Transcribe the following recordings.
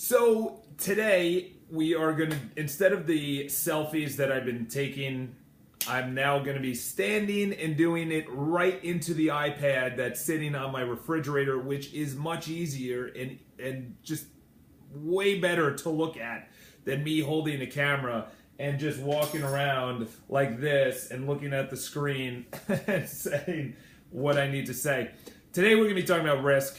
So today we are going to, instead of the selfies that I've been taking, I'm now going to be standing and doing it right into the iPad that's sitting on my refrigerator, which is much easier and just way better to look at than me holding a camera and just walking around like this and looking at the screen and saying what I need to say. Today we're going to be talking about risk,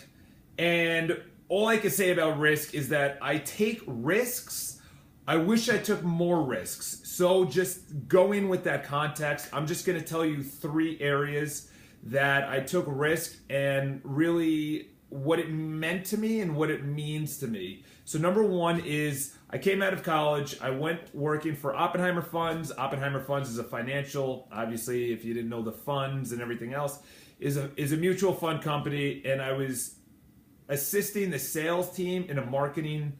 and all I can say about risk is that I take risks. I wish I took more risks. So just going with that context, I'm just going to tell you 3 areas that I took risk and really what it meant to me and what it means to me. So number 1 is I came out of college. I went working for Oppenheimer Funds. Oppenheimer Funds is a financial, obviously, if you didn't know the funds and everything else, is a mutual fund company, and I was assisting the sales team in a marketing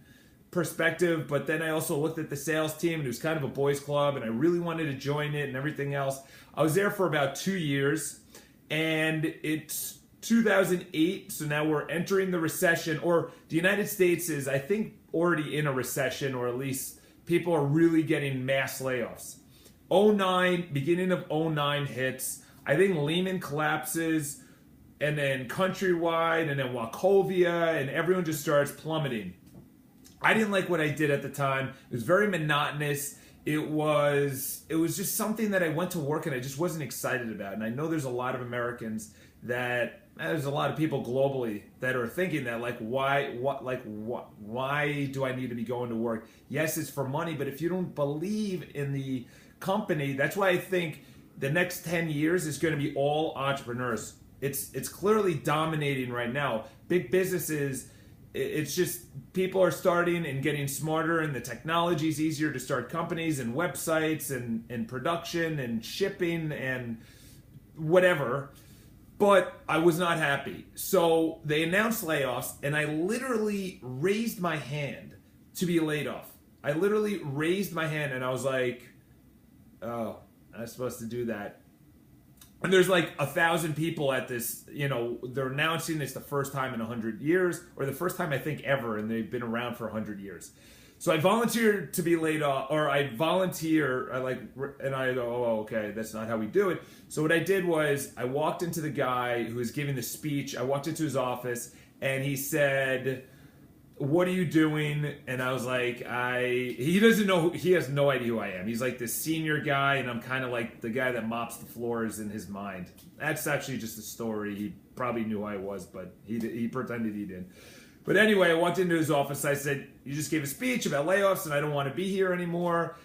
perspective, but then I also looked at the sales team, and it was kind of a boys club, and I really wanted to join it and everything else. I was there for about 2 years, and it's 2008, so now we're entering the recession, or the United States is, I think, already in a recession, or at least people are really getting mass layoffs. Beginning of 09 hits. I think Lehman collapses, and then Countrywide, and then Wachovia, and everyone just starts plummeting. I didn't like what I did at the time. It was very monotonous. It was just something that I went to work and I just wasn't excited about. And I know there's a lot of Americans there's a lot of people globally that are thinking that, why do I need to be going to work? Yes, it's for money, but if you don't believe in the company, that's why I think the next 10 years is going to be all entrepreneurs. It's clearly dominating right now. Big businesses, it's just people are starting and getting smarter, and the technology is easier to start companies and websites and production and shipping and whatever. But I was not happy. So they announced layoffs, and I literally raised my hand to be laid off. I literally raised my hand, and I was like, oh, I'm supposed to do that. And there's like 1,000 people at this, they're announcing it's the first time in 100 years, or the first time I think ever, and they've been around for 100 years. So I volunteered to be laid off, or I volunteer, and I go, oh, okay, that's not how we do it. So what I did was I walked into the guy who was giving the speech. I walked into his office, and he said, what are you doing? And I was like, he doesn't know, he has no idea who I am. He's like this senior guy, and I'm kind of like the guy that mops the floors in his mind. That's actually just a story. He probably knew who I was, but he pretended he did. But anyway, I walked into his office. I said, you just gave a speech about layoffs, and I don't want to be here anymore,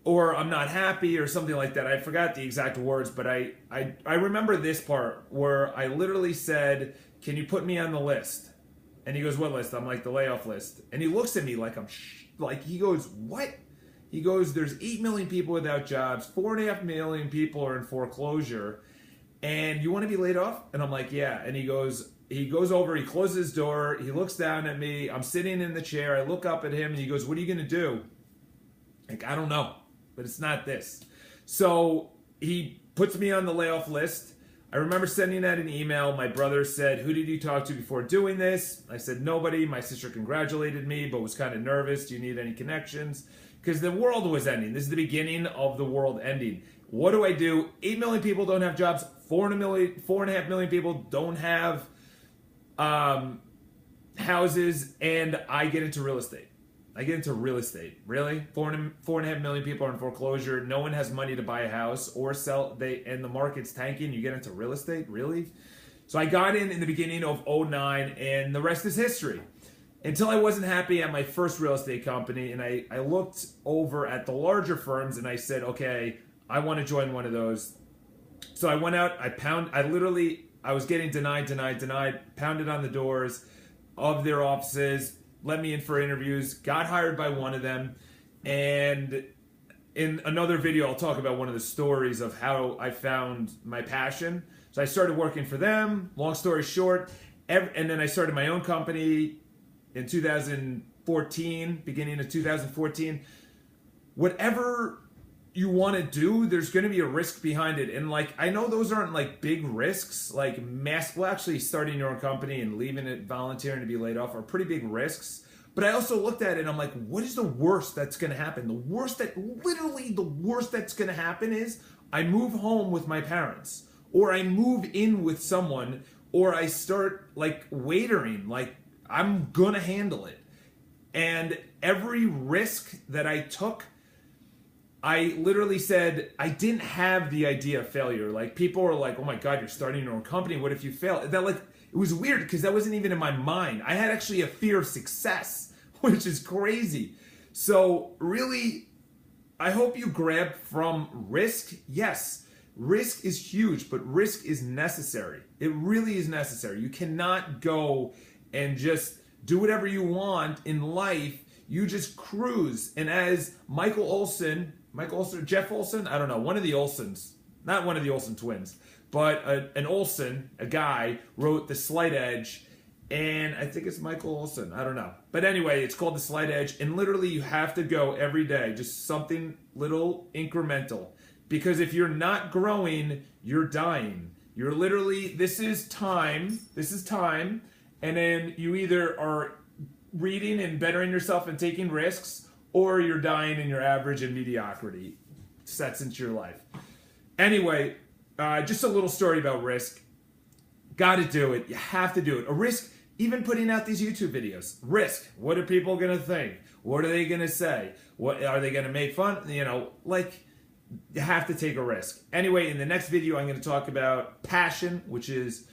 or I'm not happy, or something like that. I forgot the exact words, but I remember this part where I literally said, can you put me on the list? And he goes, what list? I'm like, the layoff list. And he looks at me like he goes, what? He goes, there's 8 million people without jobs, 4.5 million people are in foreclosure, and you want to be laid off? And I'm like, yeah. And he goes over, he closes his door, he looks down at me, I'm sitting in the chair, I look up at him, and he goes, what are you going to do? Like, I don't know, but it's not this. So he puts me on the layoff list. I remember sending out an email. My brother said, who did you talk to before doing this? I said, nobody. My sister congratulated me, but was kind of nervous. Do you need any connections? Because the world was ending. This is the beginning of the world ending. What do I do? 8 million people don't have jobs. 4.5 million people don't have houses, and I get into real estate. Really? 4.5 million people are in foreclosure. No one has money to buy a house or sell. And the market's tanking. You get into real estate? Really? So I got in the beginning of 09, and the rest is history. Until I wasn't happy at my first real estate company, and I looked over at the larger firms, and I said, okay, I want to join one of those. So I went out, I was getting denied, pounded on the doors of their offices, let me in for interviews, got hired by one of them, and in another video I'll talk about one of the stories of how I found my passion. So I started working for them, long story short, and then I started my own company in 2014, beginning of 2014. Whatever you want to do, there's going to be a risk behind it. And I know those aren't big risks, actually starting your own company and leaving it, volunteering to be laid off are pretty big risks. But I also looked at it and I'm like, what is the worst that's going to happen? Literally the worst that's going to happen is I move home with my parents, or I move in with someone, or I start like waitering. Like, I'm going to handle it. And every risk that I took, I literally said, I didn't have the idea of failure. Like, people are like, oh my God, you're starting your own company. What if you fail? That, like, it was weird because that wasn't even in my mind. I had actually a fear of success, which is crazy. So really, I hope you grab from risk. Yes, risk is huge, but risk is necessary. It really is necessary. You cannot go and just do whatever you want in life. You just cruise. And as Jeff Olson, I don't know, one of the Olsons, not one of the Olsen twins, but an Olsen, a guy, wrote The Slight Edge, and I think it's Michael Olsen, I don't know. But anyway, it's called The Slight Edge, and literally you have to go every day, just something little incremental. Because if you're not growing, you're dying. You're literally, this is time, and then you either are reading and bettering yourself and taking risks, or you're dying and you're average and mediocrity sets into your life. Anyway, just a little story about risk. Got to do it. You have to do it. A risk, even putting out these YouTube videos. Risk. What are people going to think? What are they going to say? What are they going to make fun? You know, like, you have to take a risk. Anyway, in the next video, I'm going to talk about passion, which is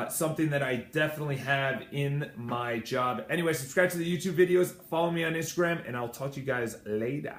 something that I definitely have in my job. Anyway, subscribe to the YouTube videos, follow me on Instagram, and I'll talk to you guys later.